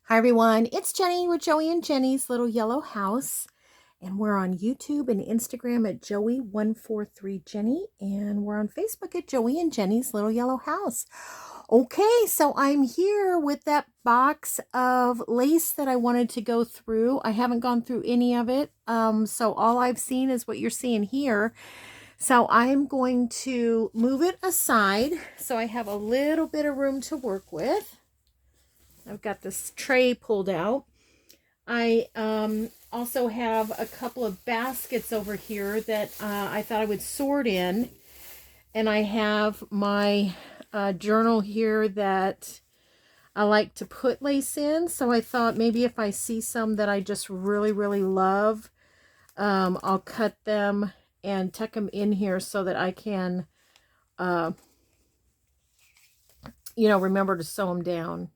Hi everyone, it's Jenny with Joey and Jenny's Little Yellow House, and we're on YouTube and Instagram at Joey143Jenny, and we're on Facebook at Joey and Jenny's Little Yellow House. Okay, so I'm here with that box of lace that I wanted to go through. I haven't gone through any of it, so all I've seen is what you're seeing here. So I'm going to move it aside so I have a little bit of room to work with. I've got this tray pulled out. I also have a couple of baskets over here that I thought I would sort in. And I have my journal here that I like to put lace in. So I thought maybe if I see some that I just really, really love, I'll cut them and tuck them in here so that I can, remember to sew them down.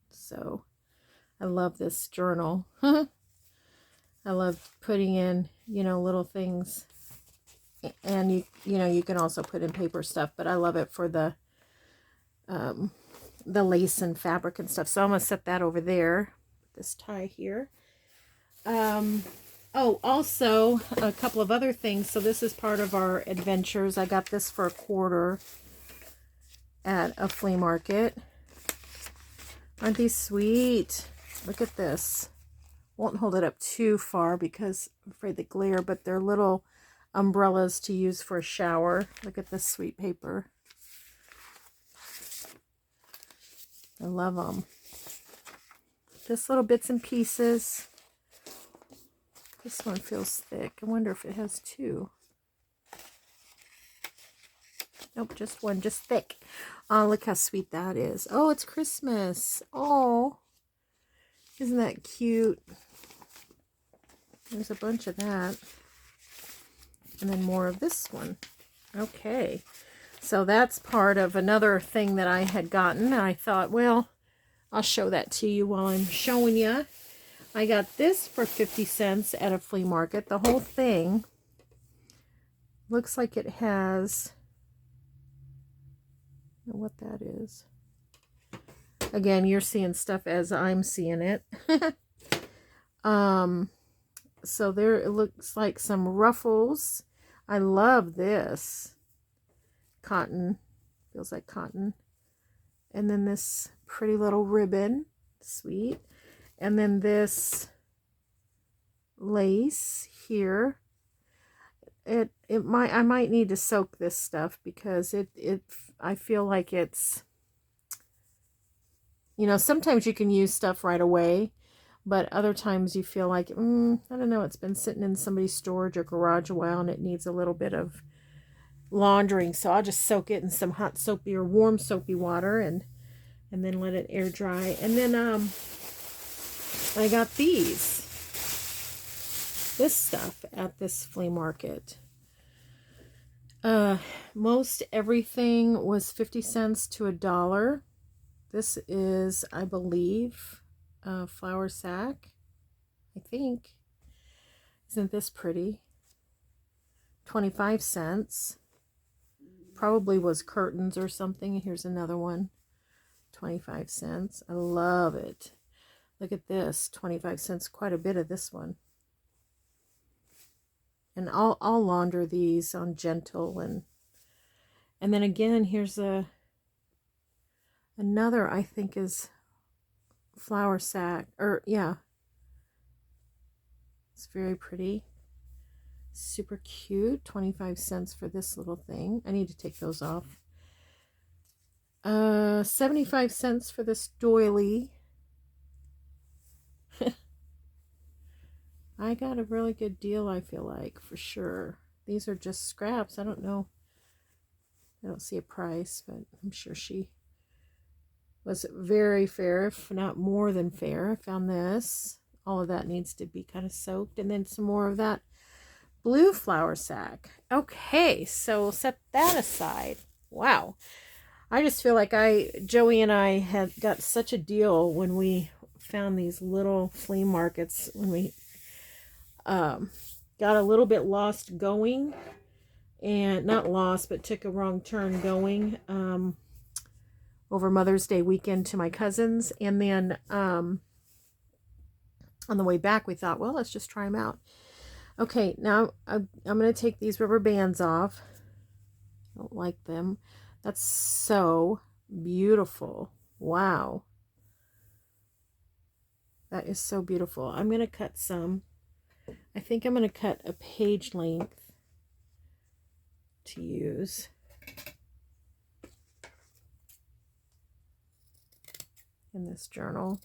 So I love this journal. I love putting in, little things. And you can also put in paper stuff, but I love it for the lace and fabric and stuff. So I'm going to set that over there. This tie here. Oh, also a couple of other things. So this is part of our adventures. I got this for $1 at a flea market. Aren't these sweet? Look at this. Won't hold it up too far because I'm afraid the glare, but they're little umbrellas to use for a shower. Look at this sweet paper. I love them. Just little bits and pieces. This one feels thick. I wonder if it has two. Nope, just one, just thick. Oh, look how sweet that is. Oh, it's Christmas. Oh, isn't that cute? There's a bunch of that. And then more of this one. Okay. So that's part of another thing that I had gotten. I thought, well, I'll show that to you while I'm showing you. I got this for 50 cents at a flea market. The whole thing looks like it has, I don't know what that is. Again, you're seeing stuff as I'm seeing it. So there it looks like some ruffles. I love this. Cotton. Feels like cotton. And then this pretty little ribbon. Sweet. And then this lace here. I might need to soak this stuff because I feel like it's, sometimes you can use stuff right away, but other times you feel like, I don't know, it's been sitting in somebody's storage or garage a while and it needs a little bit of laundering. So I'll just soak it in some hot soapy or warm soapy water and then let it air dry. And then I got this stuff at this flea market. Most everything was 50 cents to $1. This is, I believe, a flour sack, I think. Isn't this pretty? 25 cents. Probably was curtains or something. Here's another one. 25 cents. I love it. Look at this. 25 cents. Quite a bit of this one. And I'll launder these on Gentle. And then again, here's another, I think, is flour sack. Or, yeah. It's very pretty. Super cute. 25 cents for this little thing. I need to take those off. 75 cents for this doily. I got a really good deal, I feel like, for sure. These are just scraps. I don't know. I don't see a price, but I'm sure she was very fair, if not more than fair. I found this. All of that needs to be kind of soaked. And then some more of that blue flour sack. Okay, so we'll set that aside. Wow. I just feel like Joey and I had got such a deal when we found these little flea markets, when we got a little bit lost going, and not lost, but took a wrong turn going. over Mother's Day weekend to my cousins. And then on the way back, we thought, well, let's just try them out. Okay, now I'm going to take these rubber bands off. I don't like them. That's so beautiful. Wow. That is so beautiful. I'm going to cut some. I think I'm going to cut a page length to use. In this journal.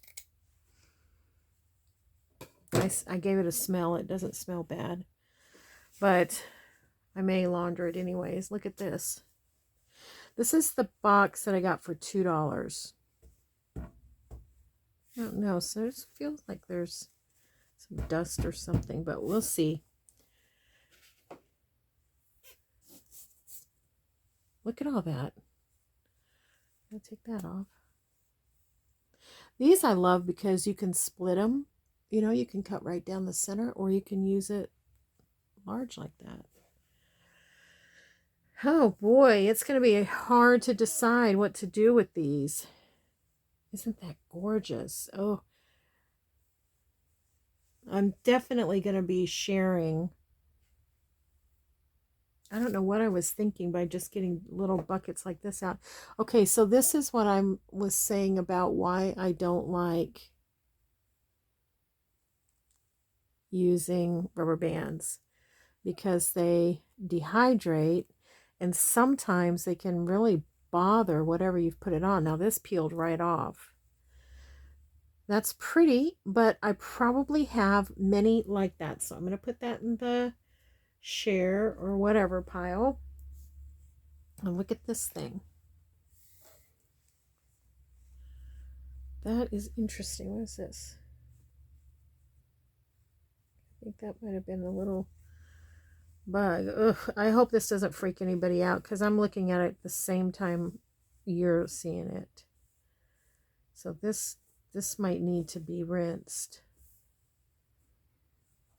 I gave it a smell. It doesn't smell bad. But I may launder it anyways. Look at this. This is the box that I got for $2. I don't know. So it feels like there's some dust or something, but we'll see. Look at all that. I'll take that off. These I love because you can split them. You know, you can cut right down the center, or you can use it large like that. Oh boy, it's going to be hard to decide what to do with these. Isn't that gorgeous? Oh, I'm definitely going to be sharing. I don't know what I was thinking by just getting little buckets like this out. Okay, so this is what I was saying about why I don't like using rubber bands, because they dehydrate and sometimes they can really bother whatever you've put it on. Now this peeled right off. That's pretty, but I probably have many like that. So I'm going to put that in the share or whatever pile. And look at this thing. That is interesting. What is this? I think that might have been a little bug. Ugh, I hope this doesn't freak anybody out because I'm looking at it the same time you're seeing it. So this might need to be rinsed.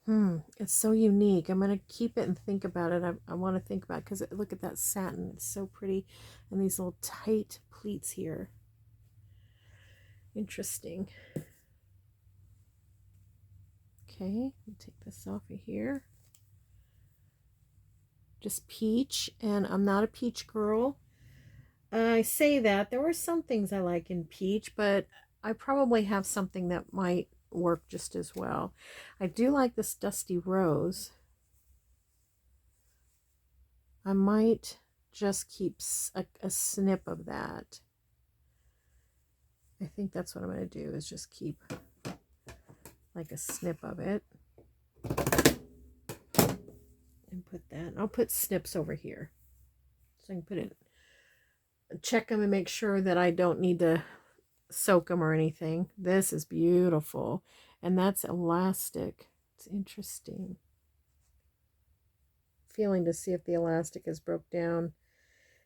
It's so unique. I'm going to keep it and think about it. I want to think about it because look at that satin. It's so pretty. And these little tight pleats here. Interesting. Okay, I'll take this off of here. Just peach, and I'm not a peach girl. I say that. There were some things I like in peach, but I probably have something that might work just as well. I do like this dusty rose. I might just keep a snip of that. I think that's what I'm going to do, is just keep like a snip of it. And put that. I'll put snips over here. So I can put it, check them and make sure that I don't need to soak them or anything. This is beautiful. And that's elastic. It's interesting. Feeling to see if the elastic is broke down,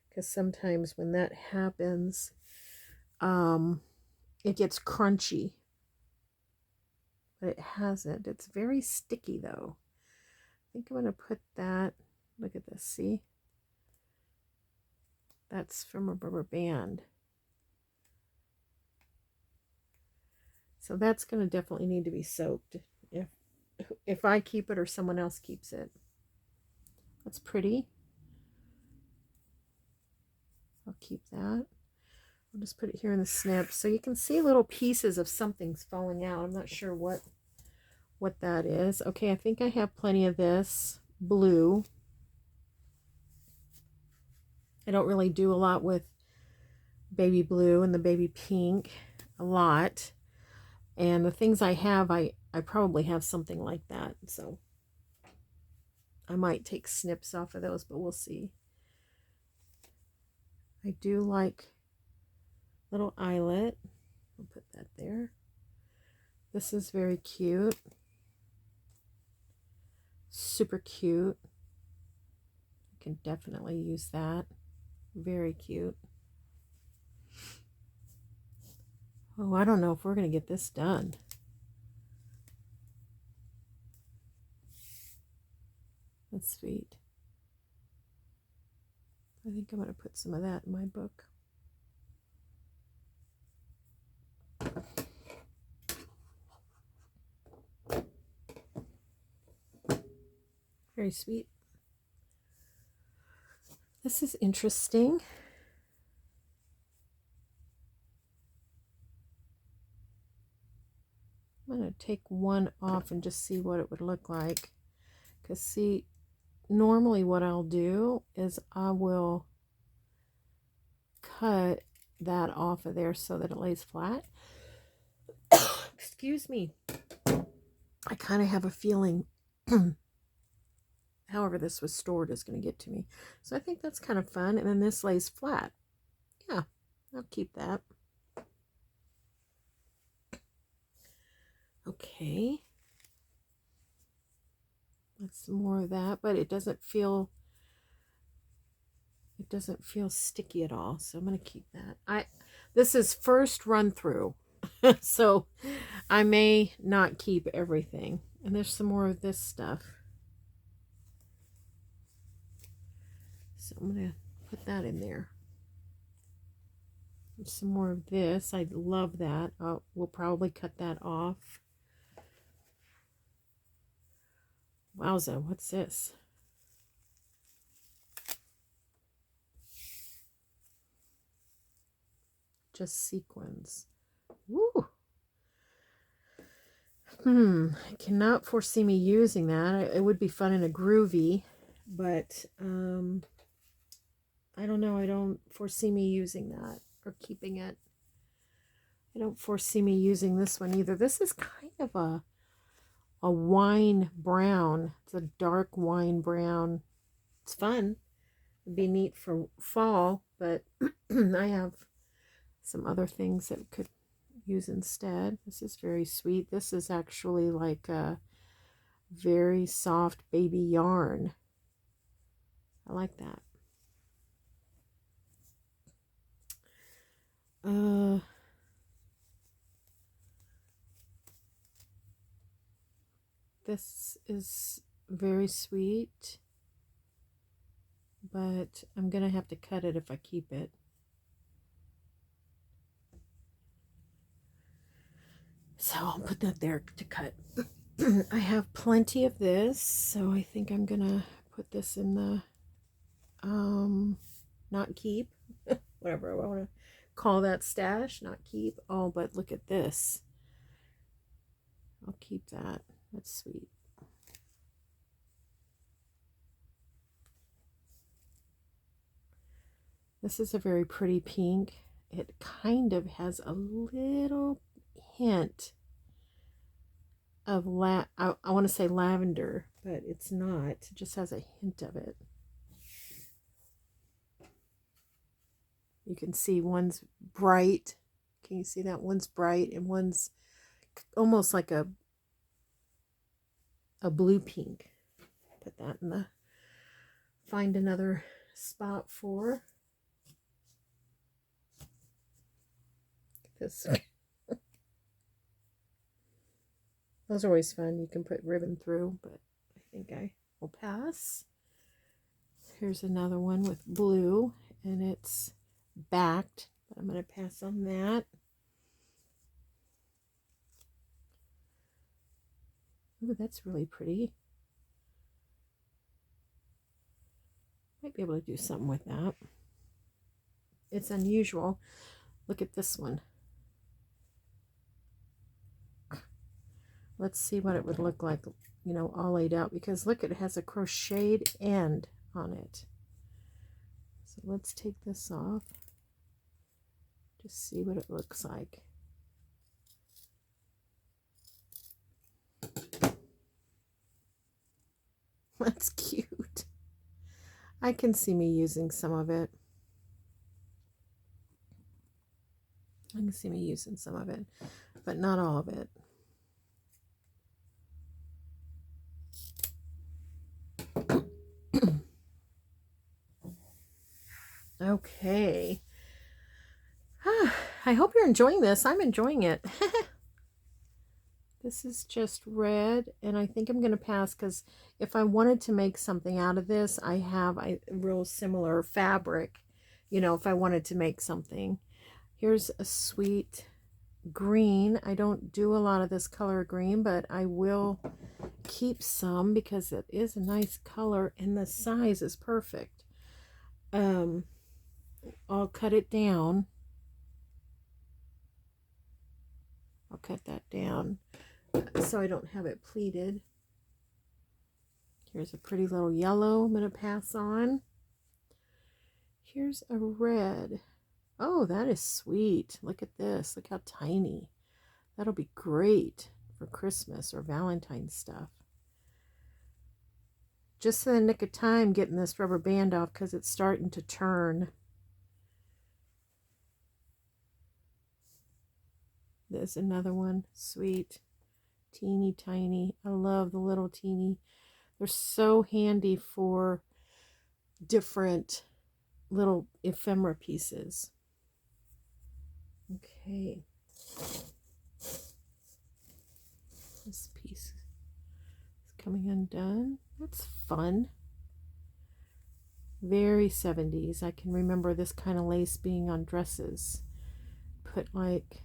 because sometimes when that happens, it gets crunchy, but it hasn't. It's very sticky though. I think I'm going to put that, look at this, see? That's from a rubber band. So that's going to definitely need to be soaked if I keep it or someone else keeps it. That's pretty. I'll keep that. I'll just put it here in the snip so you can see little pieces of something's falling out. I'm not sure what that is. Okay, I think I have plenty of this blue. I don't really do a lot with baby blue and the baby pink a lot. And the things I have, I probably have something like that. So I might take snips off of those, but we'll see. I do like little eyelet. I'll put that there. This is very cute. Super cute. You can definitely use that. Very cute. Oh, I don't know if we're going to get this done. That's sweet. I think I'm going to put some of that in my book. Very sweet. This is interesting. I'm going to take one off and just see what it would look like. Because see, normally what I'll do is I will cut that off of there so that it lays flat. Excuse me. I kind of have a feeling however this was stored is going to get to me. So I think that's kind of fun. And then this lays flat. Yeah, I'll keep that. Okay. That's some more of that, but it doesn't feel sticky at all. So I'm going to keep that. This is first run through. So I may not keep everything. And there's some more of this stuff. So I'm going to put that in there. There's some more of this. I love that. We'll probably cut that off. Wowza, what's this? Just sequins. Woo! I cannot foresee me using that. It would be fun in a groovy, but I don't know. I don't foresee me using that or keeping it. I don't foresee me using this one either. This is kind of a wine brown. It's a dark wine brown. It's fun. It'd be neat for fall, but I have some other things that could use instead. This is very sweet. This is actually like a very soft baby yarn. I like that. This is very sweet, but I'm gonna have to cut it if I keep it. So I'll put that there to cut. I have plenty of this, so I think I'm gonna put this in the not keep, whatever I want to call that, stash, not keep. Oh, but look at this. I'll keep that. That's sweet. This is a very pretty pink. It kind of has a little hint of I want to say lavender, but it's not. It just has a hint of it. You can see one's bright. Can you see that? One's bright and one's almost like a blue pink. Put that in the find another spot for this. Those are always fun. You can put ribbon through, but I think I will pass. Here's another one with blue, and it's backed, but I'm going to pass on that. Ooh, that's really pretty. Might be able to do something with that. It's unusual. Look at this one. Let's see what it would look like, you know, all laid out, because look, it has a crocheted end on it. So let's take this off. Just see what it looks like. That's cute. I can see me using some of it. I can see me using some of it, but not all of it. Okay. I hope you're enjoying this. I'm enjoying it. This is just red, and I think I'm going to pass, because if I wanted to make something out of this, I have a real similar fabric, you know, if I wanted to make something. Here's a sweet green. I don't do a lot of this color green, but I will keep some because it is a nice color and the size is perfect. I'll cut it down. I'll cut that down so I don't have it pleated. Here's a pretty little yellow I'm going to pass on. Here's a red. Oh, that is sweet. Look at this. Look how tiny. That'll be great for Christmas or Valentine's stuff. Just in the nick of time getting this rubber band off because it's starting to turn. There's another one. Sweet. Teeny tiny. I love the little teeny. They're so handy for different little ephemera pieces. Okay. This piece is coming undone. That's fun. Very 70s. I can remember this kind of lace being on dresses. Put like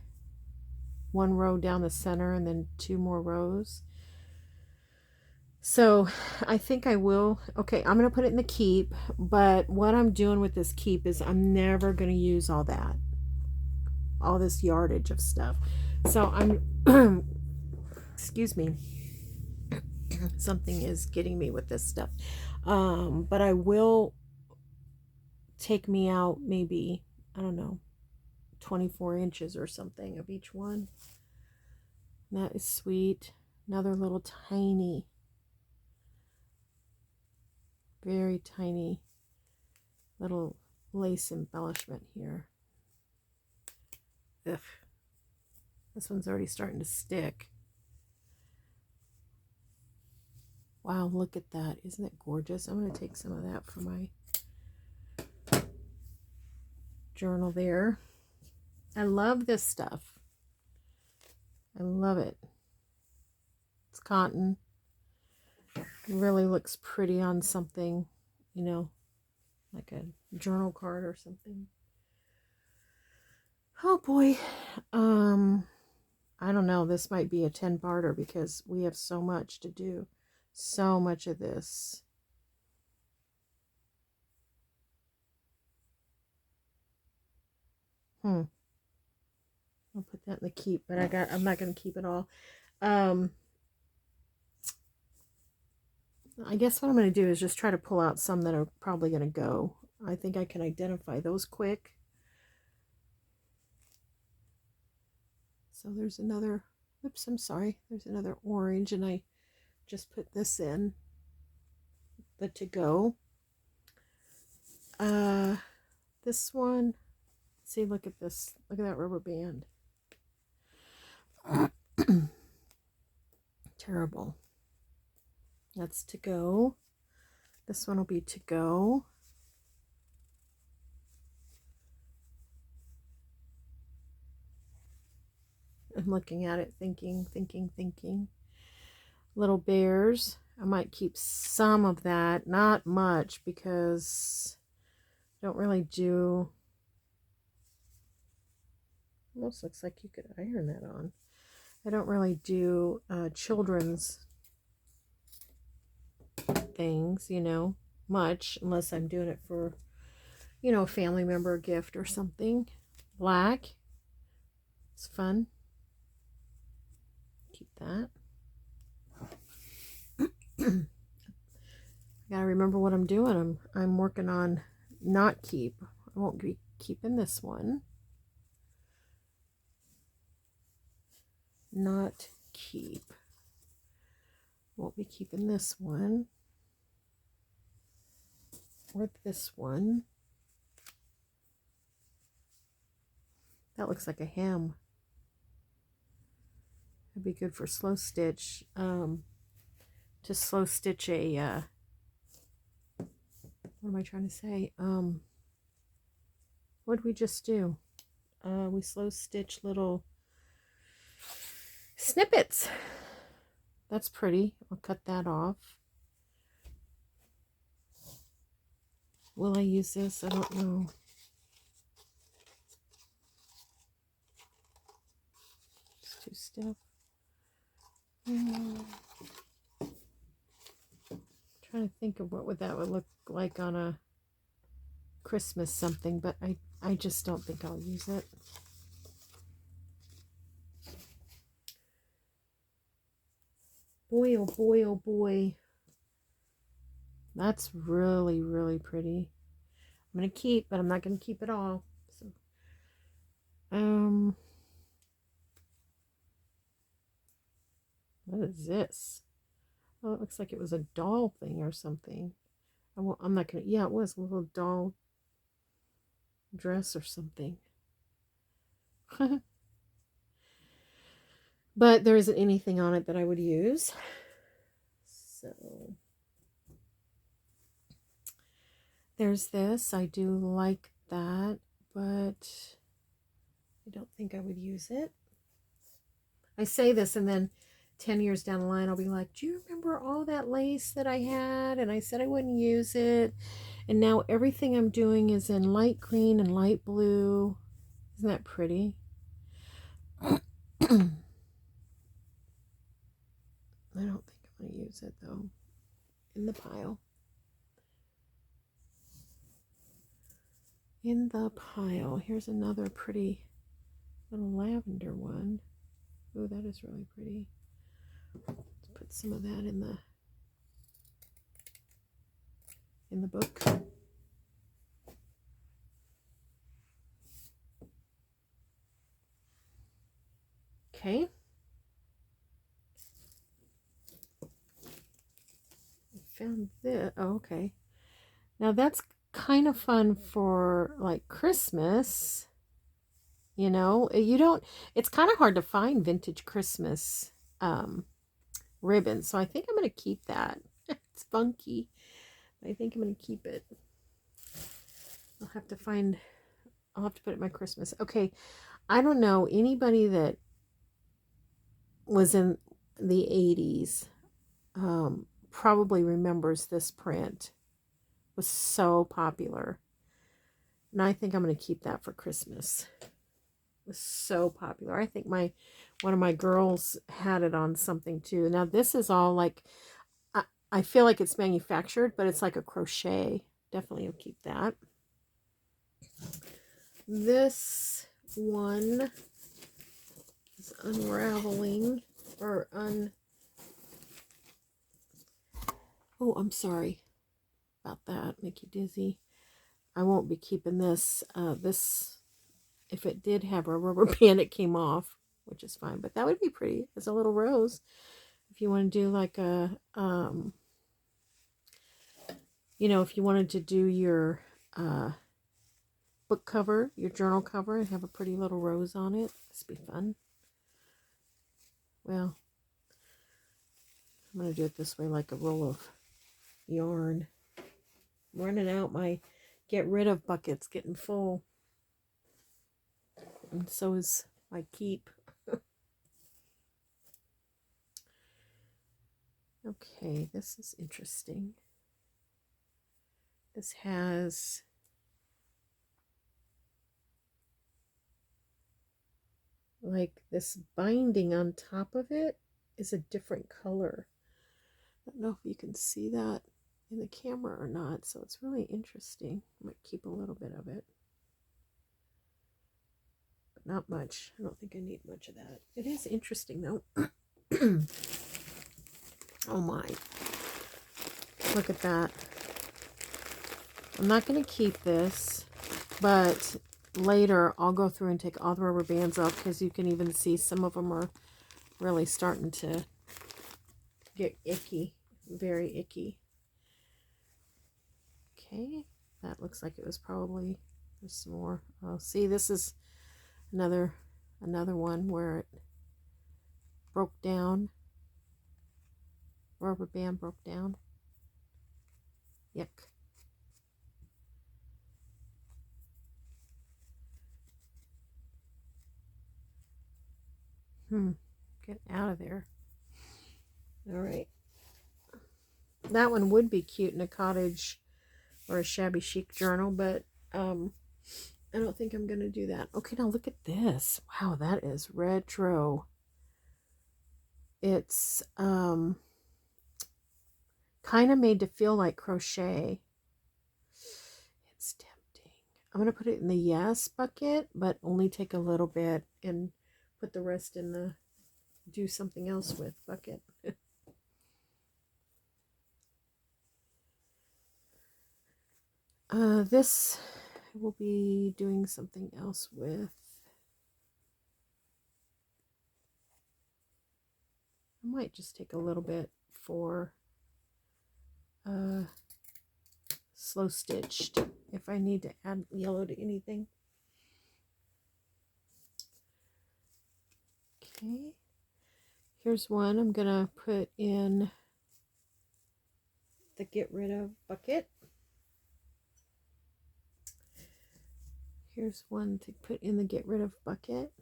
one row down the center and then 2 more rows. So I think I will. Okay, I'm going to put it in the keep, but what I'm doing with this keep is I'm never going to use all that. All this yardage of stuff. So I'm, excuse me, something is getting me with this stuff. But I will take me out maybe, I don't know, 24 inches or something of each one. That is sweet. Another little tiny, very tiny little lace embellishment here. Ugh. This one's already starting to stick. Wow, look at that. Isn't it gorgeous? I'm going to take some of that for my journal there. I love this stuff. I love it. It's cotton. It really looks pretty on something, you know, like a journal card or something. Oh boy. I don't know. This might be a 10-parter because we have so much to do. So much of this. I'll put that in the keep, but I'm not going to keep it all. I guess what I'm going to do is just try to pull out some that are probably going to go. I think I can identify those quick. So there's another, oops, I'm sorry. There's another orange, and I just put this in the to go. This one, see, look at this. Look at that rubber band. Terrible. That's to go. This one will be to go. I'm looking at it thinking. Little bears. I might keep some of that. Not much because I don't really do... Almost looks like you could iron that on. I don't really do children's things, you know, much, unless I'm doing it for, you know, a family member gift or something. Black. It's fun. Keep that. I gotta remember what I'm doing. I'm working on not keep. I won't be keeping this one. Not keep. Won't be keeping this one. Or this one. That looks like a hem. It'd be good for slow stitch. To slow stitch a, what am I trying to say? What did we just do? We slow stitch little snippets. That's pretty. I'll cut that off. Will I use this? I don't know. too stiff. Trying to think of what that would look like on a Christmas something, but I just don't think I'll use it. Boy, oh boy, oh boy. That's really, really pretty. I'm going to keep, but I'm not going to keep it all. So, what is this? Oh, it looks like it was a doll thing or something. I'm not going to, yeah, it was a little doll dress or something. But there isn't anything on it that I would use. So there's this. I do like that, but I don't think I would use it. I say this and then 10 years down the line I'll be like, do you remember all that lace that I had and I said I wouldn't use it, and now everything I'm doing is in light green and light blue. Isn't that pretty? I don't think I'm going to use it though. In the pile. In the pile. Here's another pretty little lavender one. Oh, that is really pretty. Let's put some of that in the book. Okay. Found this. Oh, okay. Now that's kind of fun for like Christmas. You know, it's kind of hard to find vintage Christmas ribbons. So I think I'm going to keep that. It's funky. I think I'm going to keep it. I'll have to put it in my Christmas. Okay. I don't know anybody that was in the 80s probably remembers this print. It was so popular. And I think I'm going to keep that for Christmas. It was so popular. I think one of my girls had it on something too. Now this is all like, I feel like it's manufactured, but it's like a crochet. Definitely will keep that. This one is unraveling or oh, I'm sorry about that. Make you dizzy. I won't be keeping this. If it did have a rubber band, it came off, which is fine. But that would be pretty as a little rose. If you want to do like a, if you wanted to do your book cover, your journal cover, and have a pretty little rose on it, this would be fun. Well, I'm going to do it this way, like a roll of yarn. I'm running out. My get rid of bucket's getting full. And so is my keep. Okay, this is interesting. This has like this binding on top of it is a different color. I don't know if you can see that in the camera or not, so it's really interesting. I might keep a little bit of it, but not much. I don't think I need much of that. It is interesting though. Oh my, look at that. I'm not going to keep this, but later I'll go through and take all the rubber bands off, because you can even see some of them are really starting to get icky, very icky. Okay, that looks like it was probably, there's some more. Oh, see, this is another one where it broke down. Rubber band broke down. Yuck. Get out of there. All right. That one would be cute in a cottage or a shabby chic journal, but I don't think I'm going to do that. Okay, now look at this. Wow, that is retro. It's kind of made to feel like crochet. It's tempting. I'm going to put it in the yes bucket, but only take a little bit and put the rest in the do something else with bucket. This will be doing something else with. I might just take a little bit for slow stitched if I need to add yellow to anything. Okay, here's one I'm gonna put in the get rid of bucket. Here's one to put in the get rid of bucket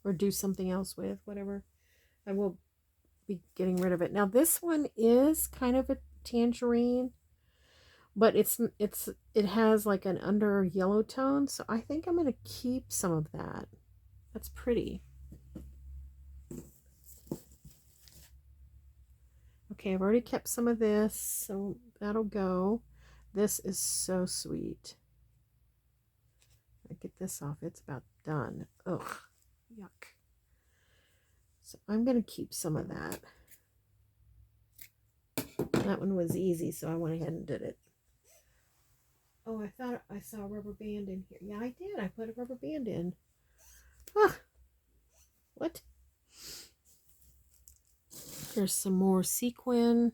or do something else with, whatever. I will be getting rid of it. Now this one is kind of a tangerine, but it has like an under yellow tone, so I think I'm going to keep some of that. That's pretty. Okay, I've already kept some of this, so that'll go. This is so sweet. I get this off, it's about done. Ugh, yuck. So I'm going to keep some of that. That one was easy, so I went ahead and did it. Oh, I thought I saw a rubber band in here. Yeah, I did. I put a rubber band in. Ah, what? There's some more sequin.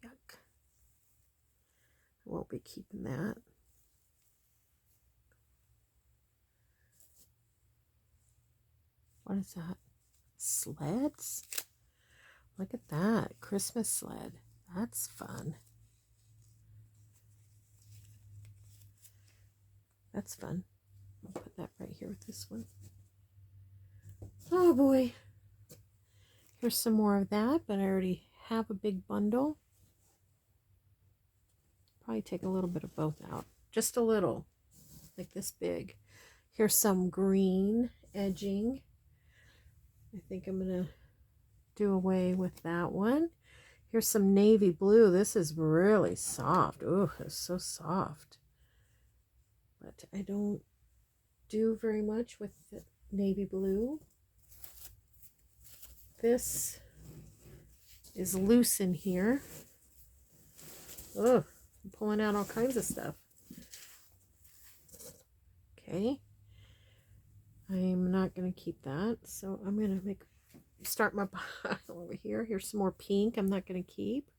Yuck. I won't be keeping that. What is that? Sleds? Look at that. Christmas sled. That's fun. That's fun. I'll put that right here with this one. Oh boy. Here's some more of that, but I already have a big bundle. Probably take a little bit of both out. Just a little. Like this big. Here's some green edging. I think I'm going to do away with that one. Here's some navy blue. This is really soft. Oh, it's so soft. But I don't do very much with the navy blue. This is loose in here. Oh, I'm pulling out all kinds of stuff. Okay. I'm not going to keep that, so I'm going to start my pile over here. Here's some more pink I'm not going to keep.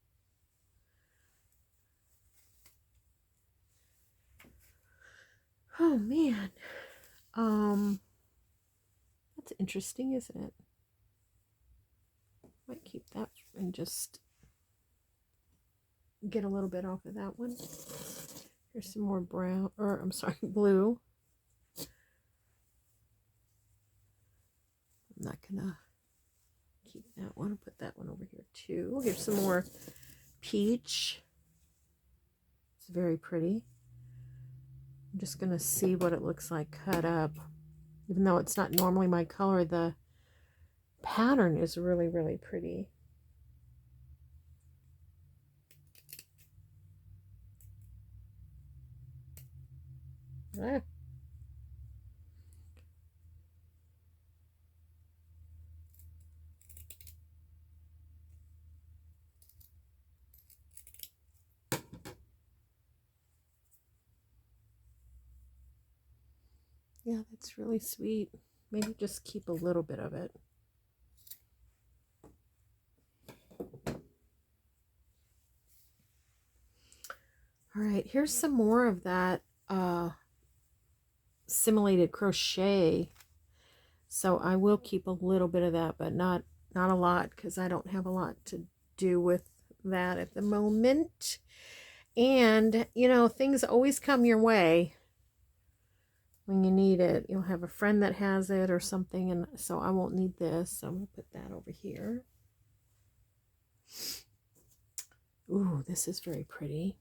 Oh man. That's interesting, isn't it? Might keep that and just get a little bit off of that one. Here's some more brown, or I'm sorry, blue. I'm not gonna keep that one. I'll put that one over here too. Here's some more peach. It's very pretty. I'm just gonna see what it looks like cut up. Even though it's not normally my color, the pattern is really, really pretty. Ah. Yeah, that's really sweet. Maybe just keep a little bit of it. All right, here's some more of that simulated crochet. So I will keep a little bit of that, but not a lot, because I don't have a lot to do with that at the moment. And, you know, things always come your way when you need it. You'll have a friend that has it or something, and so I won't need this. So I'm going to put that over here. Ooh, this is very pretty.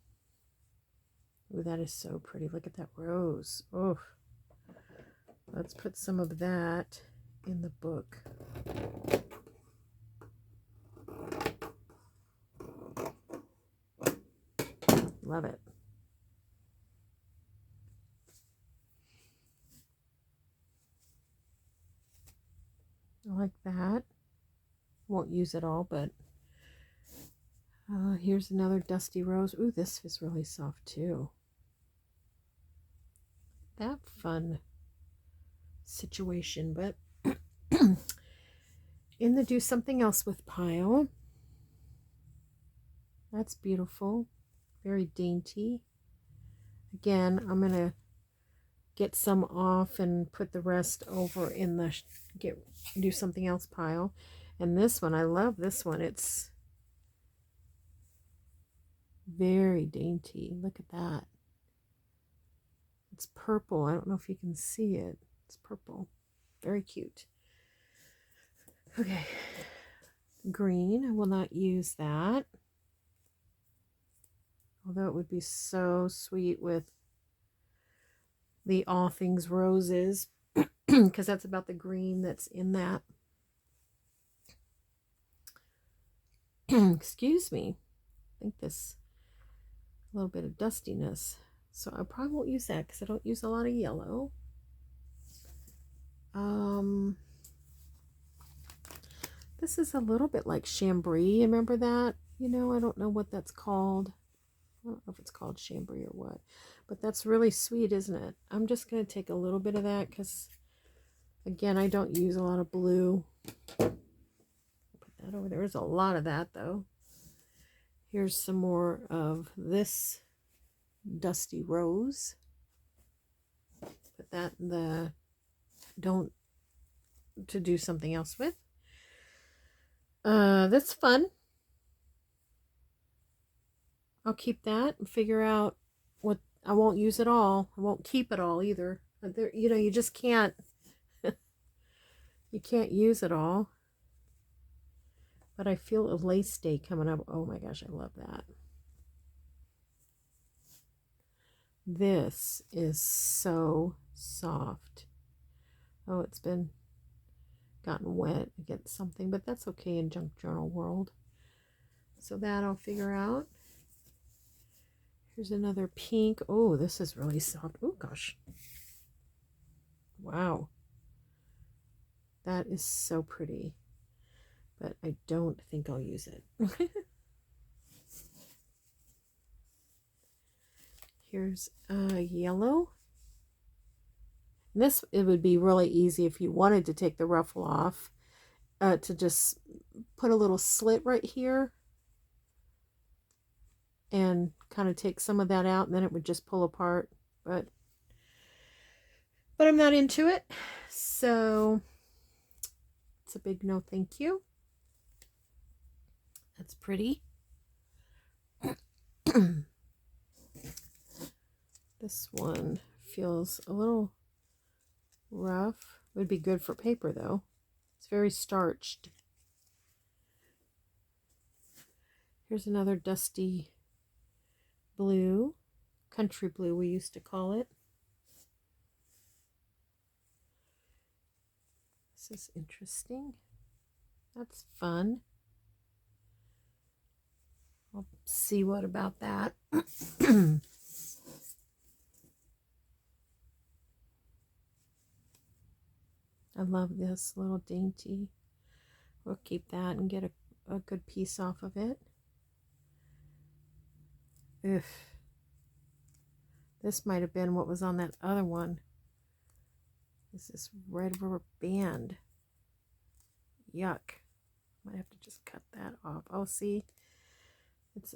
Ooh, that is so pretty. Look at that rose. Oh, Let's put some of that in the book. Love it. I like that. Won't use it all, but here's another Dusty Rose. Ooh, this is really soft too. That fun situation, but in the do something else with pile. That's beautiful. Very dainty. Again, I'm going to get some off and put the rest over in the do something else pile. And this one, I love this one. It's very dainty. Look at that. It's purple. I don't know if you can see it. It's purple. Very cute. Okay. Green. I will not use that. Although it would be so sweet with the All Things Roses, because that's about the green that's in that. Excuse me. I think this a little bit of dustiness. So I probably won't use that because I don't use a lot of yellow. This is a little bit like chambray. Remember that? You know, I don't know what that's called. I don't know if it's called chambray or what. But that's really sweet, isn't it? I'm just going to take a little bit of that because, again, I don't use a lot of blue. Put that over there. There's a lot of that, though. Here's some more of this Dusty Rose. Put that in the to do something else with. That's fun. I'll keep that and figure out what I won't use it all. I won't keep it all either. There, you know, you just can't. You can't use it all. But I feel a lace day coming up. Oh my gosh, I love that. This is so soft. Oh, it's gotten wet against something, but that's okay in junk journal world. So that I'll figure out. Here's another pink. Oh, this is really soft. Oh gosh. Wow. That is so pretty. But I don't think I'll use it. Here's a yellow. And this, it would be really easy if you wanted to take the ruffle off, to just put a little slit right here and kind of take some of that out, and then it would just pull apart. But I'm not into it, so it's a big no thank you. That's pretty. This one feels a little rough. Would be good for paper though. It's very starched. Here's another dusty blue. Country blue we used to call it. This is interesting. That's fun. I'll see what about that. I love this little dainty. We'll keep that and get a good piece off of it. Ugh. This might have been what was on that other one. This is red rubber band. Yuck. Might have to just cut that off. Oh, see? It's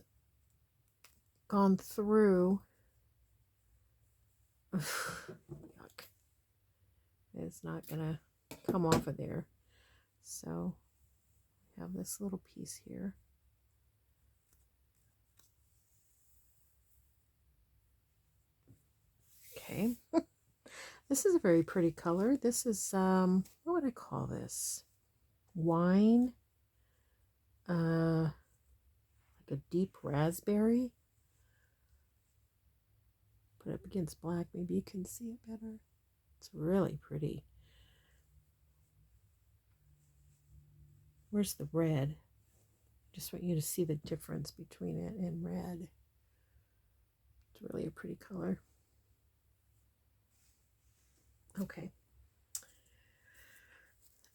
gone through. Ugh. Yuck. It's not going to come off of there. So, I have this little piece here. Okay. This is a very pretty color. This is, what would I call this? Wine. Like a deep raspberry. Put it up against black. Maybe you can see it better. It's really pretty. Where's the red? Just want you to see the difference between it and red. It's really a pretty color. Okay.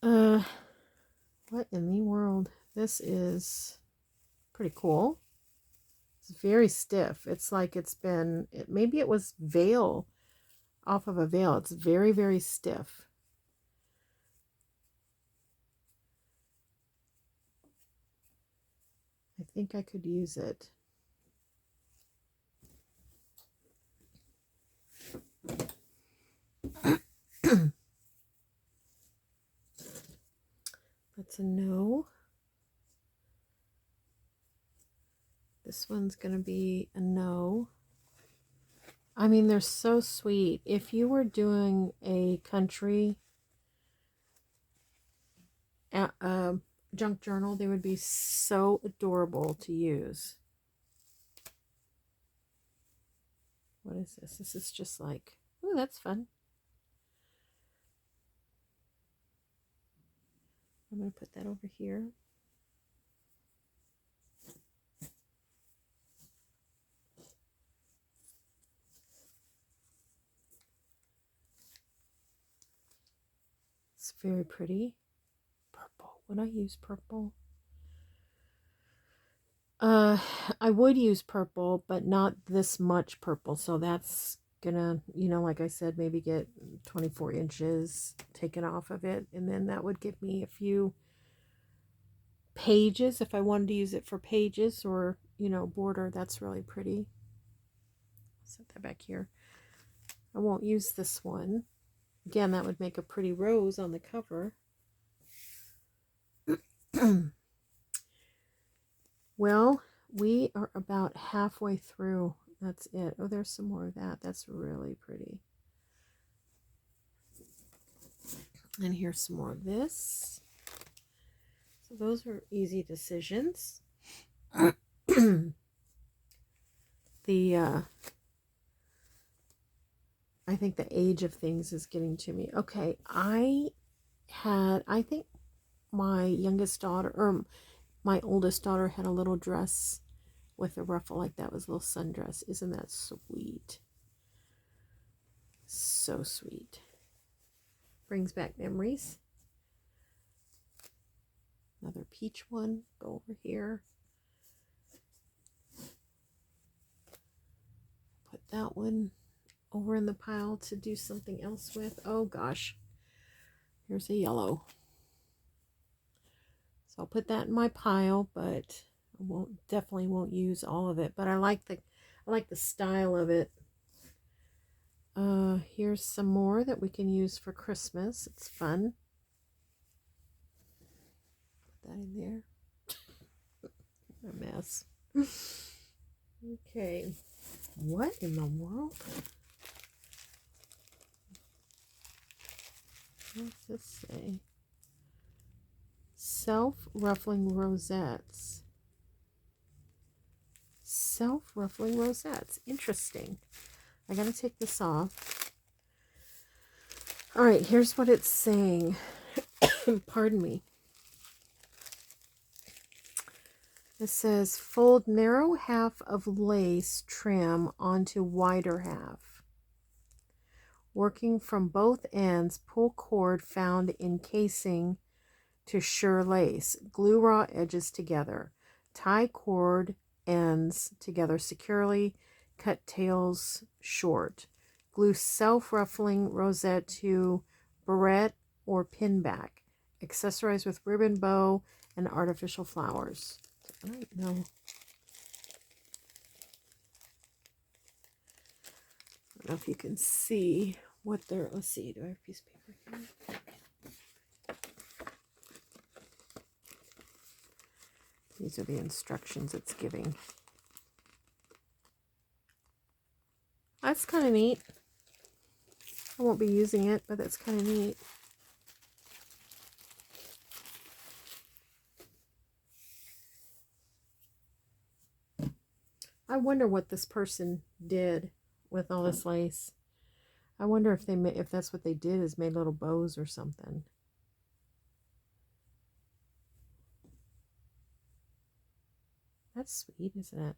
What in the world? This is pretty cool. It's very stiff. It's like it's been, maybe it was veil, off of a veil. It's very, very stiff. I think I could use it. That's a no. This one's going to be a no. I mean, they're so sweet. If you were doing a country junk journal, they would be so adorable to use. What is this? This is just like, oh, that's fun. I'm going to put that over here. It's very pretty. Purple. Would I use purple? I would use purple, but not this much purple. So that's gonna, you know, like I said, maybe get 24 inches taken off of it. And then that would give me a few pages if I wanted to use it for pages or, you know, border. That's really pretty. Set that back here. I won't use this one. Again, that would make a pretty rose on the cover. Well, we are about halfway through. That's it. Oh, there's some more of that. That's really pretty. And here's some more of this. So those are easy decisions. I think the age of things is getting to me. Okay, I think my youngest daughter, or my oldest daughter, had a little dress with a ruffle like that. It was a little sundress. Isn't that sweet? So sweet. Brings back memories. Another peach one. Go over here. Put that one over in the pile to do something else with. Oh gosh. Here's a yellow. So I'll put that in my pile, but I definitely won't use all of it. But I like the style of it. Here's some more that we can use for Christmas. It's fun. Put that in there. A mess. Okay. What in the world? What's this say? Self-ruffling rosettes. Self-ruffling rosettes. Interesting. I gotta take this off. All right, here's what it's saying. Pardon me. It says, fold narrow half of lace trim onto wider half. Working from both ends, pull cord found in casing to sure lace. Glue raw edges together. Tie cord ends together securely. Cut tails short. Glue self-ruffling rosette to barrette or pin back. Accessorize with ribbon bow and artificial flowers. I don't know. I don't know if you can see what they're, let's see, do I have a piece of paper here? These are the instructions it's giving. That's kind of neat. I won't be using it, but that's kind of neat. I wonder what this person did with all this lace. I wonder if if that's what they did, is made little bows or something. That's sweet, isn't it?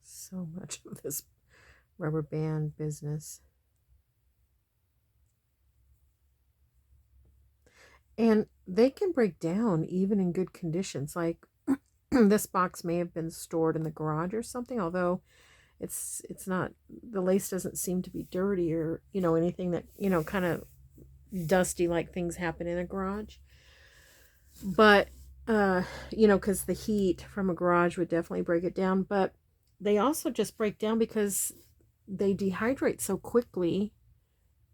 So much of this rubber band business. And they can break down even in good conditions. Like this box may have been stored in the garage or something, although it's not, the lace doesn't seem to be dirty or, you know, anything that, you know, kind of dusty like things happen in a garage. But you know, because the heat from a garage would definitely break it down. But they also just break down because they dehydrate so quickly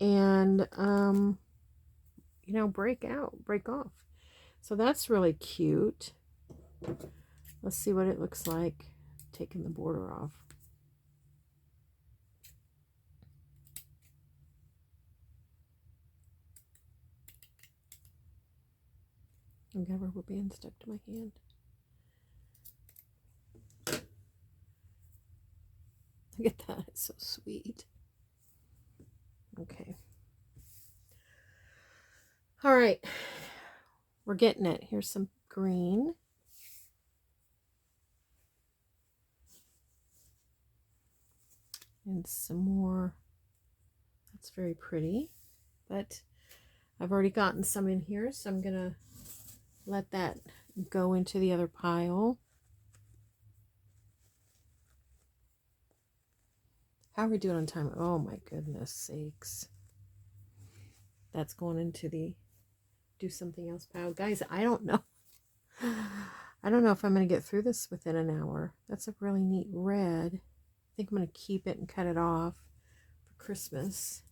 and you know, break off. So that's really cute. Let's see what it looks like taking the border off. I got a rubber band stuck to my hand. Look at that, it's so sweet. Okay. All right, we're getting it. Here's some green. And some more. That's very pretty. But I've already gotten some in here, so I'm going to let that go into the other pile. How are we doing on time? Oh my goodness sakes. That's going into the do something else pile. Guys, I don't know. I don't know if I'm going to get through this within an hour. That's a really neat red. I think I'm going to keep it and cut it off for Christmas.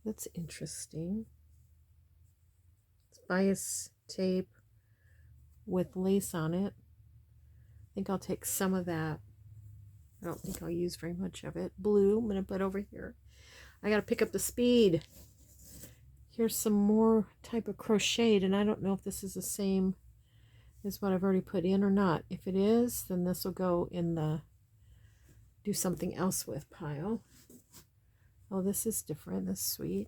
That's interesting. It's bias tape with lace on it. I think I'll take some of that. I don't think I'll use very much of it. Blue, I'm going to put over here. I got to pick up the speed. Here's some more type of crocheted, and I don't know if this is the same as what I've already put in or not. If it is, then this will go in the do something else with pile. Oh, this is different. That's sweet.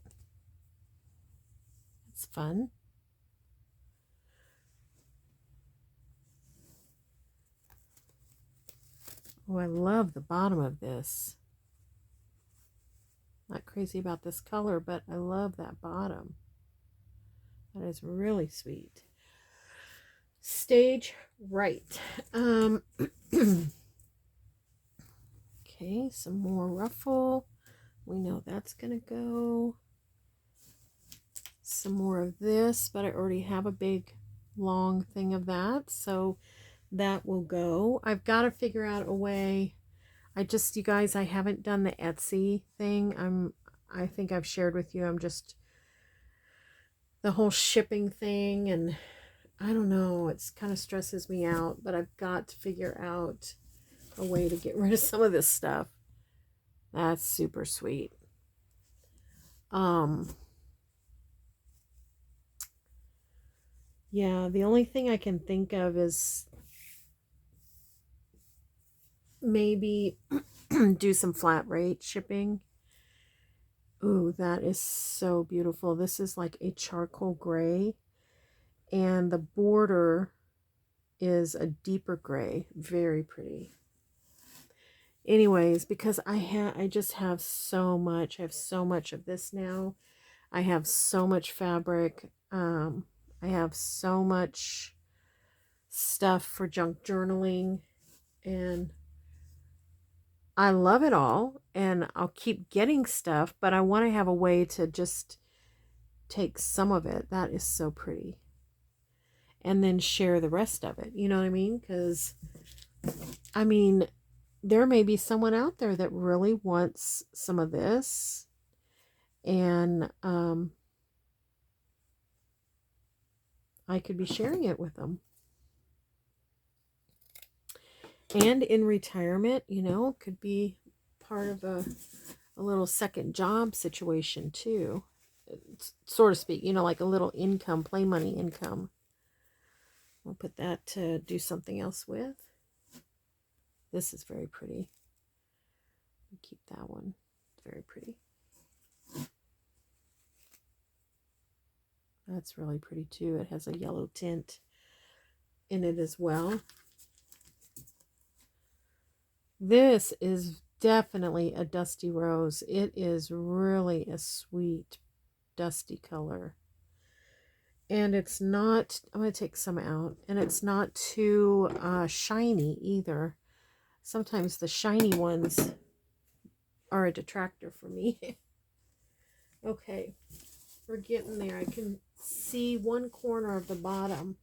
It's fun. Oh, I love the bottom of this. Not crazy about this color, but I love that bottom. That is really sweet. Stage right. Okay, some more ruffle. We know that's going to go. Some more of this, but I already have a big long thing of that, so that will go. I've got to figure out a way. You guys, I haven't done the Etsy thing. I think I've shared with you, I'm just the whole shipping thing, and I don't know, it's kind of stresses me out, but I've got to figure out a way to get rid of some of this stuff. That's super sweet. Yeah, the only thing I can think of is maybe do some flat rate shipping. Ooh, that is so beautiful. This is like a charcoal gray, and the border is a deeper gray. Very pretty. Anyways, because I just have so much. I have so much of this now. I have so much fabric. I have so much stuff for junk journaling, and I love it all, and I'll keep getting stuff, but I want to have a way to just take some of it. That is so pretty. And then share the rest of it. You know what I mean? Because, I mean, there may be someone out there that really wants some of this, and I could be sharing it with them. And in retirement, you know, could be part of a little second job situation too. sort of speak, you know, like a little income, play money income. I'll put that to do something else with. This is very pretty. Keep that one. It's very pretty. That's really pretty too. It has a yellow tint in it as well. This is definitely a dusty rose. It is really a sweet dusty color. And it's not, I'm going to take some out, and it's not too shiny either. Sometimes the shiny ones are a detractor for me. Okay, we're getting there. I can see one corner of the bottom.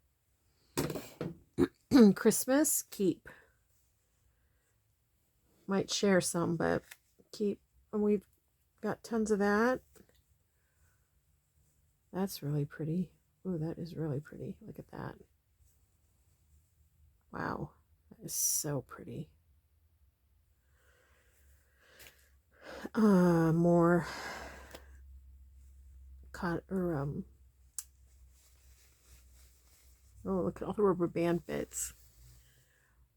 Christmas, keep. Might share some, but keep. And we've got tons of that. That's really pretty. Ooh, that is really pretty. Look at that. Wow, that is so pretty. More cut or oh, look at all the rubber band bits.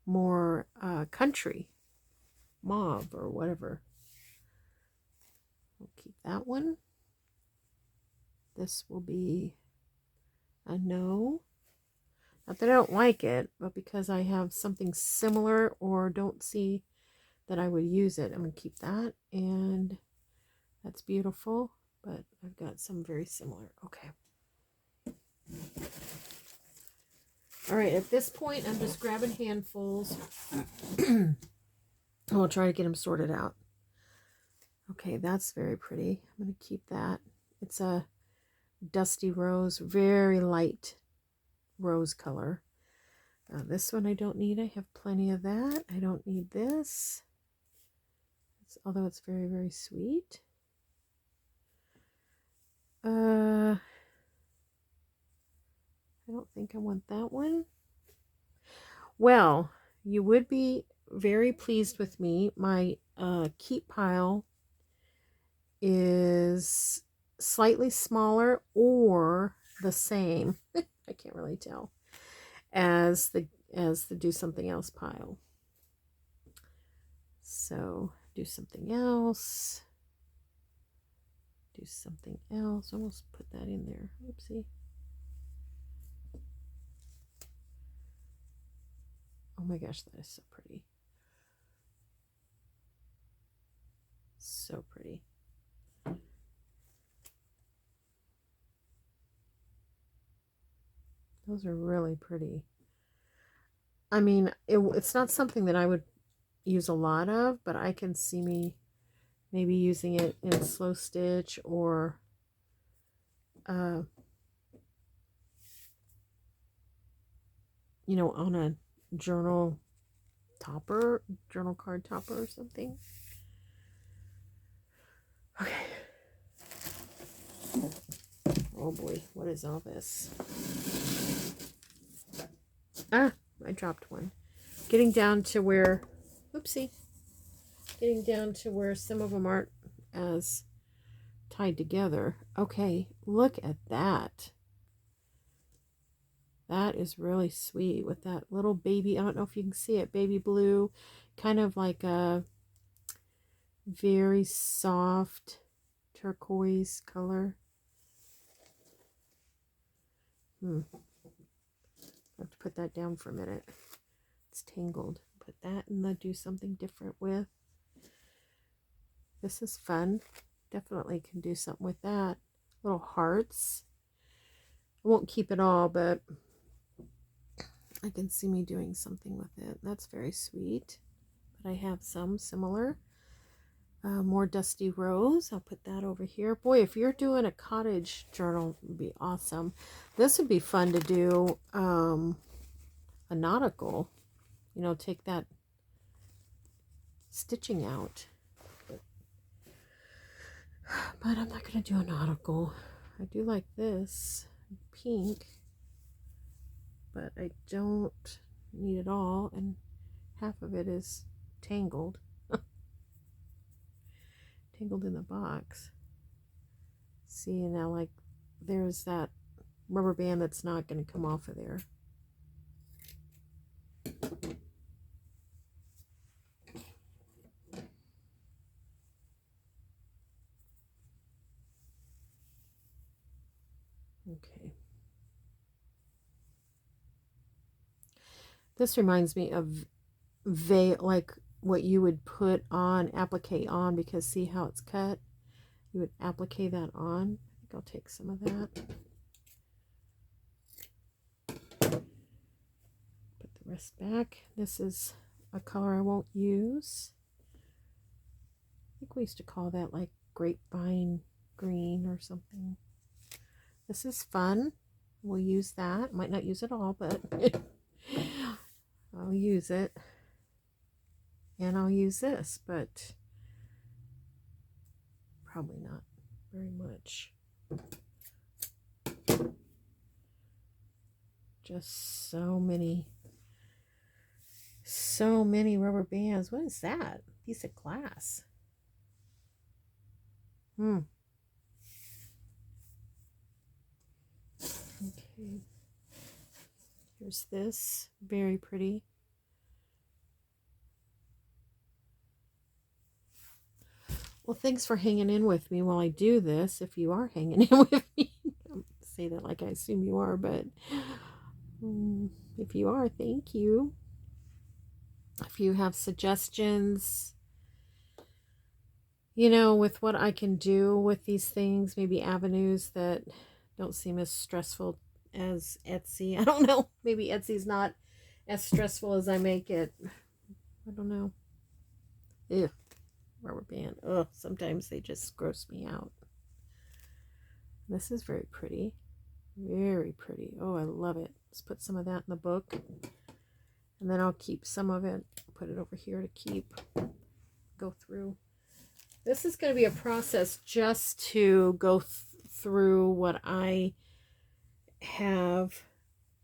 More country mauve or whatever. We'll keep that one. This will be a no. Not that I don't like it, but because I have something similar or don't see that I would use it, I'm going to keep that. And that's beautiful, but I've got some very similar. Okay. All right, at this point, I'm just grabbing handfuls. I'll try to get them sorted out. Okay, that's very pretty. I'm going to keep that. It's a dusty rose, very light rose color. This one I don't need. I have plenty of that. I don't need this. Although it's very, very sweet. I don't think I want that one. Well, you would be very pleased with me. My keep pile is slightly smaller or the same. I can't really tell as the do something else pile. So do something else. Do something else. Almost put that in there. Oopsie. Oh my gosh, that is so pretty. So pretty. Those are really pretty. I mean, it's not something that I would use a lot of, but I can see me maybe using it in a slow stitch or you know, on a journal card topper or something. Okay. Oh boy, what is all this? Ah, I dropped one. Getting down to where, oopsie, getting down to where some of them aren't as tied together. Okay, look at that. That is really sweet with that little baby, I don't know if you can see it, baby blue, kind of like a very soft turquoise color. I have to put that down for a minute. It's tangled. Put that and then do something different with. This is fun. Definitely can do something with that. Little hearts. I won't keep it all, but I can see me doing something with it. That's very sweet. But I have some similar. More dusty rose. I'll put that over here. Boy, if you're doing a cottage journal, it would be awesome. This would be fun to do a nautical. You know, take that stitching out. But I'm not going to do a nautical. I do like this pink, but I don't need it all, and half of it is tangled. Tangled in the box. See, now like there's that rubber band that's not going to come off of there. Okay. This reminds me of like what you would put on, applique on, because see how it's cut? You would applique that on. I think I'll take some of that. Put the rest back. This is a color I won't use. I think we used to call that like grapevine green or something. This is fun. We'll use that. Might not use it all, but I'll use it. And I'll use this, but probably not very much. Just so many rubber bands. What is that? Piece of glass. Okay. Here's this. Very pretty. Well, thanks for hanging in with me while I do this. If you are hanging in with me, don't say that like I assume you are, but if you are, thank you. If you have suggestions, you know, with what I can do with these things, maybe avenues that don't seem as stressful as Etsy. I don't know. Maybe Etsy's not as stressful as I make it. I don't know. Ew. Rubber band. Oh, sometimes they just gross me out. This is very pretty. Very pretty. Oh, I love it. Let's put some of that in the book. And then I'll keep some of it. Put it over here to keep. Go through. This is going to be a process just to go through what I have.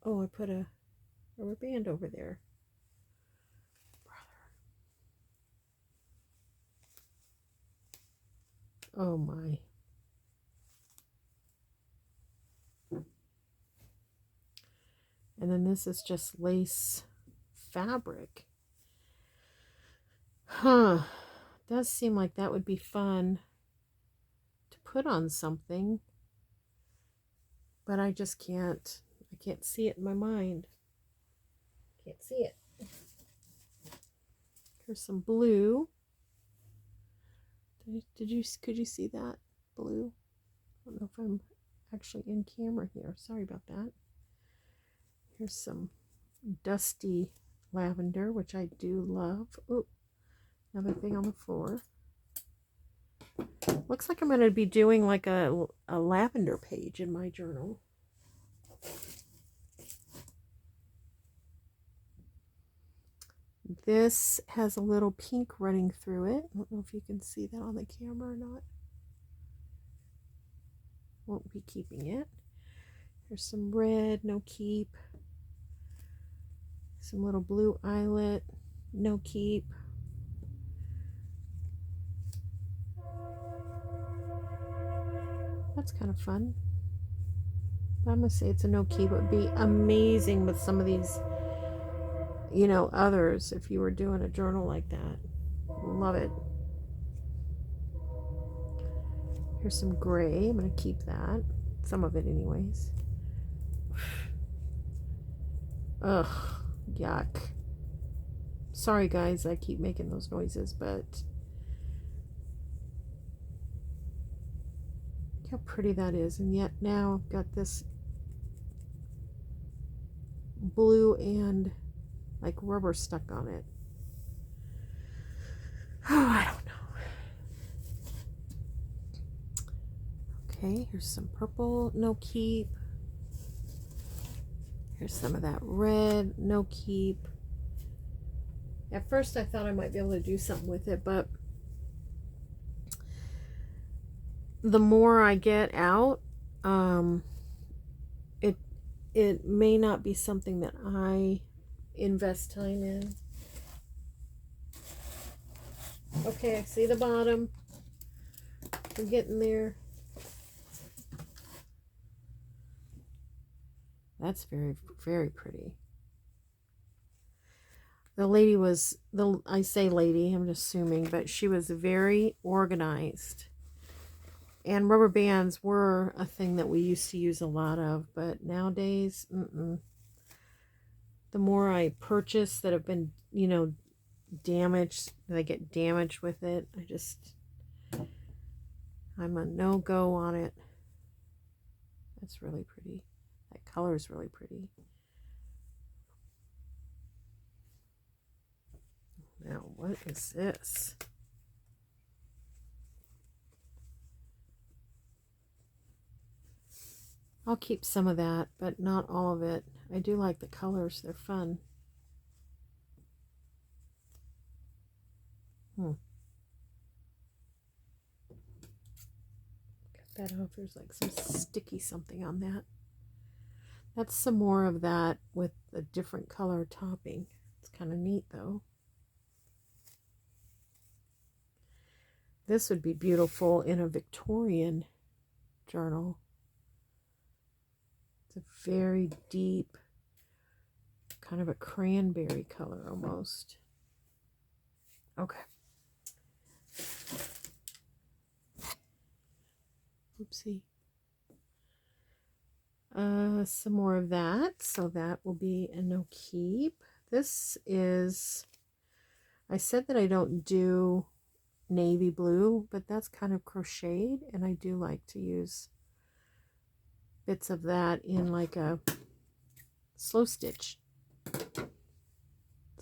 Oh, I put a rubber band over there. Oh my. And then this is just lace fabric. Huh. Does seem like that would be fun to put on something. But I just can't. I can't see it in my mind. Can't see it. Here's some blue. Could you see that blue? I don't know if I'm actually in camera here. Sorry about that. Here's some dusty lavender, which I do love. Oh, another thing on the floor. Looks like I'm going to be doing like a lavender page in my journal. This has a little pink running through it. I don't know if you can see that on the camera or not. Won't be keeping it. There's some red, no keep. Some little blue eyelet, no keep. That's kind of fun. But I'm going to say it's a no keep. It would be amazing with some of these, you know, others if you were doing a journal like that. Love it. Here's some gray. I'm going to keep that. Some of it anyways. Ugh, yuck. Sorry guys, I keep making those noises, but look how pretty that is. And yet now I've got this blue and like rubber stuck on it. Oh, I don't know. Okay, here's some purple, no keep. Here's some of that red, no keep. At first I thought I might be able to do something with it, but the more I get out, it may not be something that I invest time in. Okay, I see the bottom. We're getting there. That's very, very pretty. The lady was, I say lady, I'm assuming, but she was very organized. And rubber bands were a thing that we used to use a lot of, but nowadays, the more I purchase that have been, damaged, that I get damaged with it, I'm a no-go on it. That's really pretty. That color is really pretty. Now, what is this? I'll keep some of that, but not all of it. I do like the colors. They're fun. Cut that off. There's like some sticky something on that. That's some more of that with a different color topping. It's kind of neat though. This would be beautiful in a Victorian journal. It's a very deep, kind of a cranberry color almost. Okay. Oopsie. Some more of that. So that will be a no keep. This is, I said that I don't do navy blue, but that's kind of crocheted, and I do like to use bits of that in like a slow stitch. So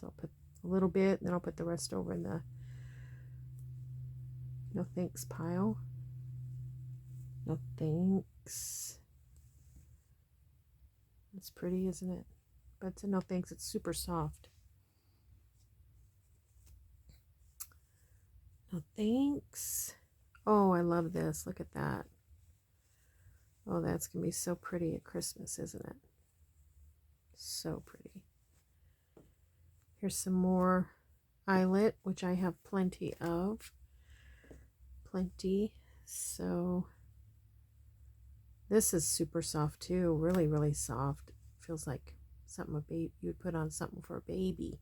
I'll put a little bit, and then I'll put the rest over in the no thanks pile. No thanks. It's pretty, isn't it? But it's a no thanks. It's super soft. No thanks. Oh, I love this. Look at that. Oh, that's going to be so pretty at Christmas, isn't it? So pretty. Here's some more eyelet, which I have plenty of. Plenty. So this is super soft too. Really, really soft. Feels like something a baby you would put on something for a baby.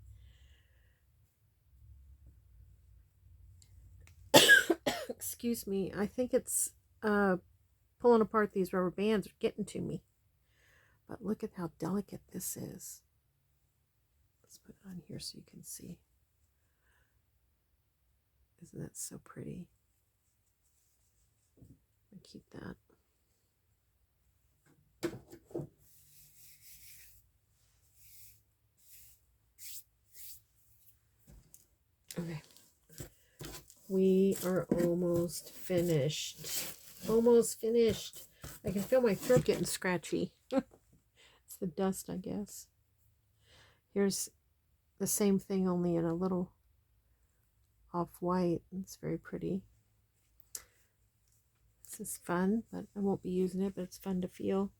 Excuse me. I think it's pulling apart these rubber bands are getting to me. But look at how delicate this is. Let's put it on here so you can see. Isn't that so pretty? I'll keep that. Okay. We are almost finished. Almost finished. I can feel my throat getting scratchy. It's the dust, I guess. Here's the same thing, only in a little off-white. It's very pretty. This is fun, but I won't be using it, but it's fun to feel.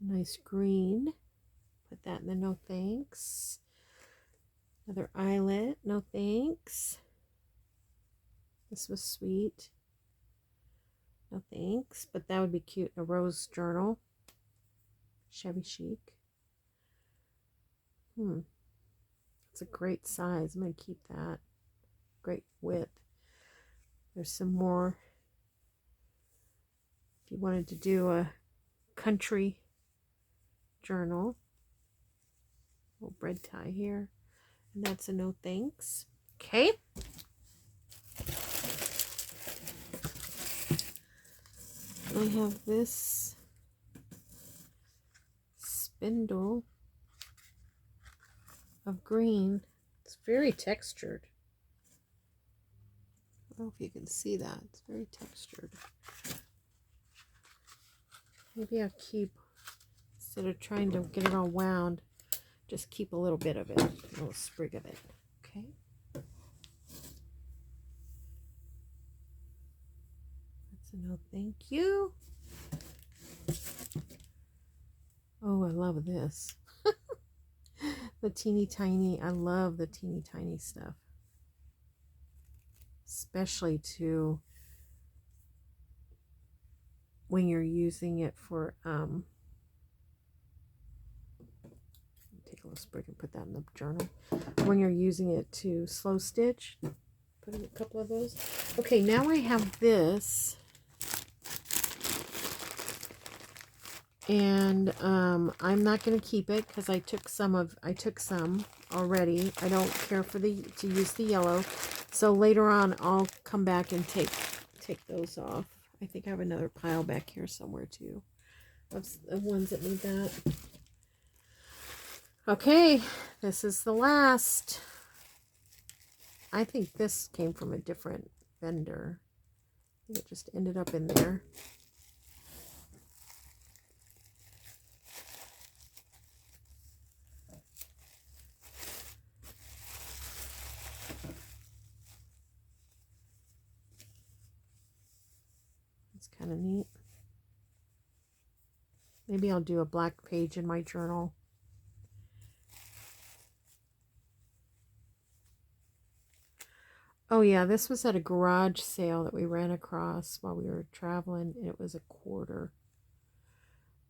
Nice green. Put that in the no thanks. Another eyelet, no thanks. This was sweet. No thanks, but that would be cute. A rose journal. Shabby chic. It's a great size. I'm going to keep that. Great width. There's some more. If you wanted to do a country journal. Little bread tie here. And that's a no thanks. Okay. I have this spindle of green. It's very textured. I don't know if you can see that. It's very textured. Maybe I'll keep, instead of trying to get it all wound, just keep a little bit of it, a little sprig of it. Okay. That's a no thank you. Oh, I love this. The teeny tiny, I love the teeny tiny stuff. Especially to when you're using it for, take a little sprig and put that in the journal. When you're using it to slow stitch, put in a couple of those. Okay, now I have this. And I'm not going to keep it because I took some already. I don't care for to use the yellow. So later on I'll come back and take those off. I think I have another pile back here somewhere too of ones that need that. Okay, this is the last. I think this came from a different vendor. I think it just ended up in there. Kind of neat. Maybe I'll do a black page in my journal. Oh yeah, this was at a garage sale that we ran across while we were traveling, and it was $1/4.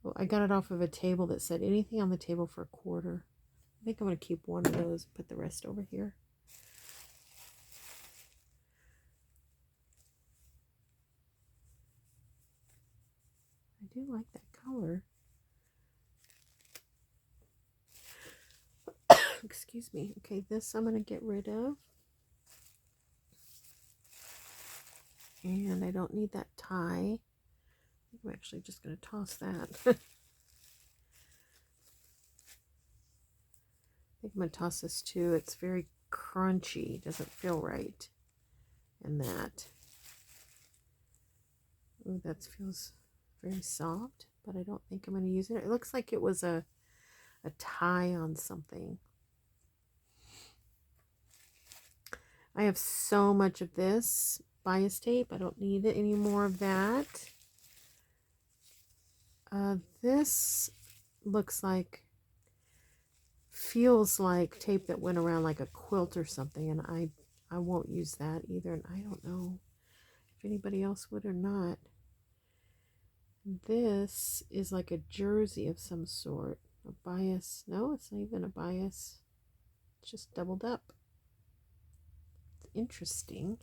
Well, I got it off of a table that said anything on the table for $1/4. I think I'm going to keep one of those, put the rest over here. I do like that color. Excuse me. Okay, this I'm going to get rid of. And I don't need that tie. I'm actually just going to toss that. I think I'm going to toss this too. It's very crunchy. Doesn't feel right. And that. Ooh, that feels very soft, but I don't think I'm going to use it. It looks like it was a tie on something. I have so much of this bias tape. I don't need any more of that. This looks like, feels like tape that went around like a quilt or something, and I won't use that either, and I don't know if anybody else would or not. This is like a jersey of some sort. A bias. No, it's not even a bias. It's just doubled up. It's interesting.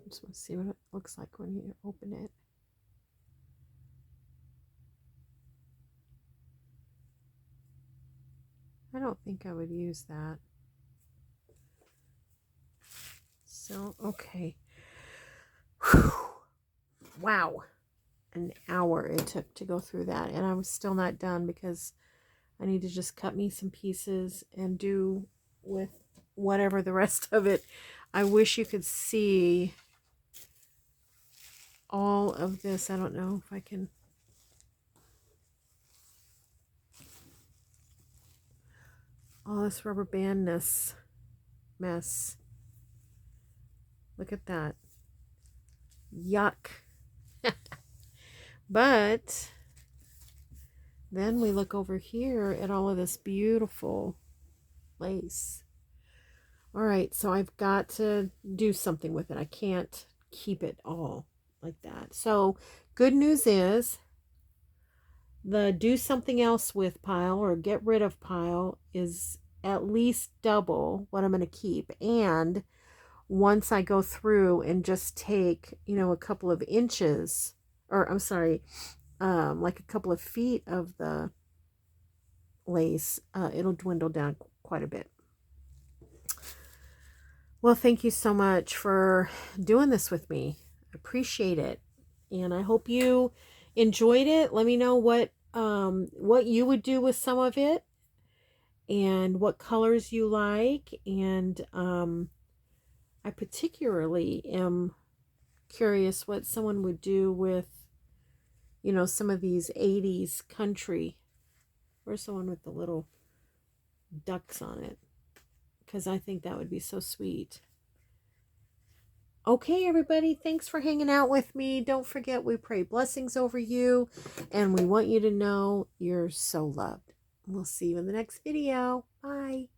Just want to see what it looks like when you open it. I don't think I would use that. So, okay. Whew. Wow. An hour it took to go through that. And I was still not done because I need to just cut me some pieces and do with whatever the rest of it. I wish you could see all of this. I don't know if I can. All this rubber bandness mess. Look at that. Yuck. But then we look over here at all of this beautiful lace. All right, so I've got to do something with it. I can't keep it all like that. So good news is the do something else with pile or get rid of pile is at least double what I'm going to keep. And once I go through and just take, a couple of inches, or I'm sorry, like a couple of feet of the lace, it'll dwindle down quite a bit. Well, thank you so much for doing this with me. I appreciate it. And I hope you enjoyed it. Let me know what you would do with some of it and what colors you like. And I particularly am curious what someone would do with, some of these 80s country, or someone with the little ducks on it, because I think that would be so sweet. Okay, everybody, thanks for hanging out with me. Don't forget, we pray blessings over you, and we want you to know you're so loved. We'll see you in the next video. Bye.